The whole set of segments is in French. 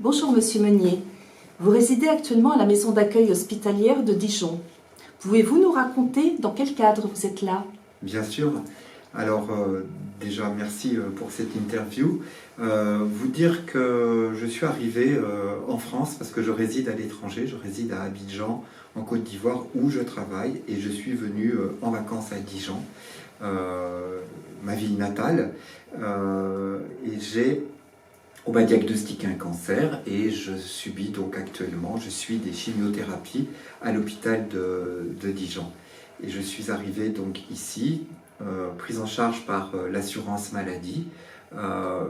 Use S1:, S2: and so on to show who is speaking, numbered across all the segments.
S1: Bonjour Monsieur Meunier, vous résidez actuellement à la maison d'accueil hospitalière de Dijon. Pouvez-vous nous raconter dans quel cadre vous êtes là?
S2: Bien sûr. Alors déjà merci pour cette interview. Vous dire que je suis arrivé en France parce que je réside à l'étranger, je réside à Abidjan en Côte d'Ivoire où je travaille et je suis venu en vacances à Dijon, ma ville natale, et on m'a diagnostiqué un cancer et je subis donc actuellement, je suis des chimiothérapies à l'hôpital de Dijon. Et je suis arrivé donc ici, prise en charge par l'assurance maladie,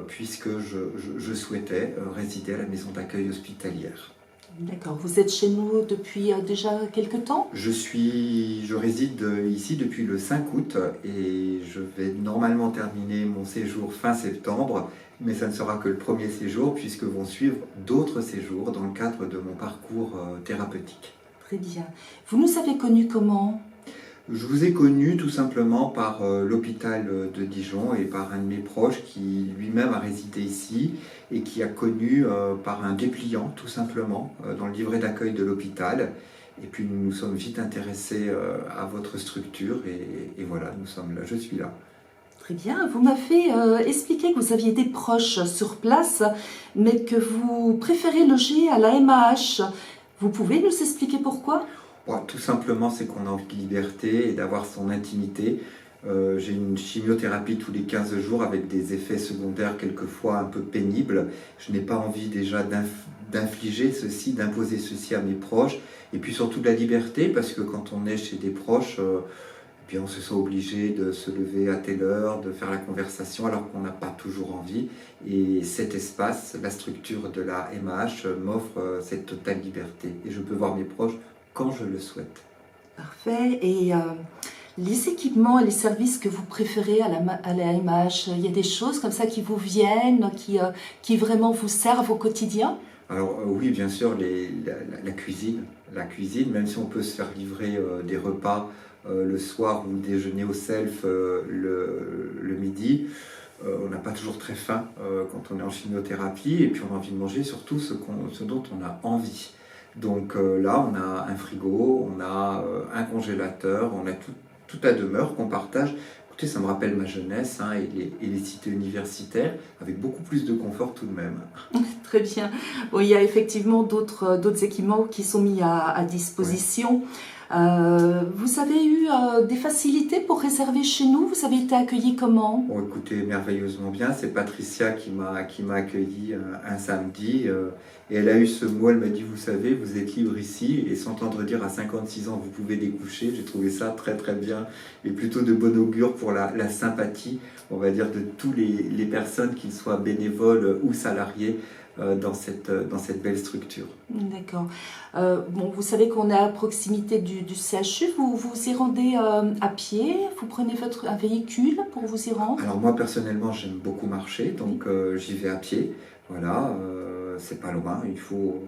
S2: puisque je souhaitais résider à la maison d'accueil hospitalière.
S1: D'accord, vous êtes chez nous depuis déjà quelque temps?
S2: Je réside ici depuis le 5 août et je vais normalement terminer mon séjour fin septembre, mais ça ne sera que le premier séjour puisque vont suivre d'autres séjours dans le cadre de mon parcours thérapeutique.
S1: Très bien. Vous nous avez connus comment?
S2: Je vous ai connu tout simplement par l'hôpital de Dijon et par un de mes proches qui lui-même a résidé ici et qui a connu par un dépliant tout simplement dans le livret d'accueil de l'hôpital. Et puis nous nous sommes vite intéressés à votre structure et voilà, nous sommes là, je suis là.
S1: Très bien, vous m'avez expliqué que vous aviez des proches sur place, mais que vous préférez loger à la MAH. Vous pouvez nous expliquer pourquoi?
S2: Bon, tout simplement, c'est qu'on a envie de liberté et d'avoir son intimité. J'ai une chimiothérapie tous les 15 jours avec des effets secondaires quelquefois un peu pénibles. Je n'ai pas envie déjà d'infliger ceci, d'imposer ceci à mes proches. Et puis surtout de la liberté, parce que quand on est chez des proches, eh bien on se sent obligé de se lever à telle heure, de faire la conversation alors qu'on n'a pas toujours envie. Et cet espace, la structure de la MAH m'offre cette totale liberté. Et je peux voir mes proches quand je le souhaite.
S1: Parfait. Et les équipements et les services que vous préférez à la MAH, il y a des choses comme ça qui vous viennent, qui vraiment vous servent au quotidien?
S2: Alors oui, bien sûr, la cuisine. La cuisine, même si on peut se faire livrer des repas le soir ou déjeuner au self le midi, on n'a pas toujours très faim quand on est en chimiothérapie et puis on a envie de manger surtout ce dont on a envie. Donc là, on a un frigo, on a un congélateur, on a tout à demeure qu'on partage. Écoutez, ça me rappelle ma jeunesse et les cités universitaires, avec beaucoup plus de confort tout de même.
S1: Très bien. Bon, il y a effectivement d'autres équipements qui sont mis à disposition. Ouais. Vous avez eu des facilités pour réserver chez nous? Vous avez été accueilli comment?
S2: Bon, écoutez, merveilleusement bien. C'est Patricia qui m'a accueilli un samedi. Et elle a eu ce mot, elle m'a dit, vous savez, vous êtes libre ici. Et s'entendre dire à 56 ans, vous pouvez découcher. J'ai trouvé ça très très bien. Et plutôt de bon augure pour la sympathie, on va dire, de toutes les personnes, qu'ils soient bénévoles ou salariés, dans cette belle structure.
S1: D'accord. Bon, vous savez qu'on est à proximité du CHU. Vous y rendez à pied? Vous prenez un véhicule pour vous y rendre?
S2: Alors moi personnellement j'aime beaucoup marcher, donc j'y vais à pied. Voilà, c'est pas loin, il faut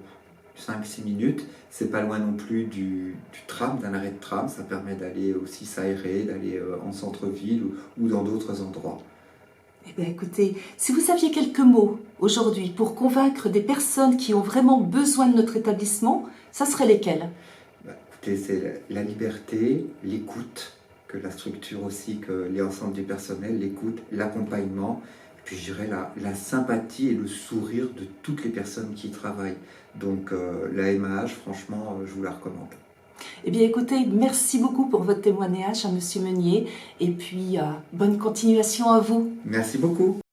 S2: 5-6 minutes. C'est pas loin non plus du tram, d'un arrêt de tram. Ça permet d'aller aussi s'aérer, d'aller en centre-ville ou dans d'autres endroits.
S1: Eh bien, écoutez, si vous aviez quelques mots aujourd'hui pour convaincre des personnes qui ont vraiment besoin de notre établissement, ça serait lesquels?
S2: Écoutez, c'est la liberté, l'écoute, que la structure aussi, que l'ensemble du personnel, l'écoute, l'accompagnement, et puis je dirais la sympathie et le sourire de toutes les personnes qui y travaillent. Donc la MAH, franchement, je vous la recommande.
S1: Eh bien, écoutez, merci beaucoup pour votre témoignage à Monsieur Meunier et puis bonne continuation à vous.
S2: Merci beaucoup.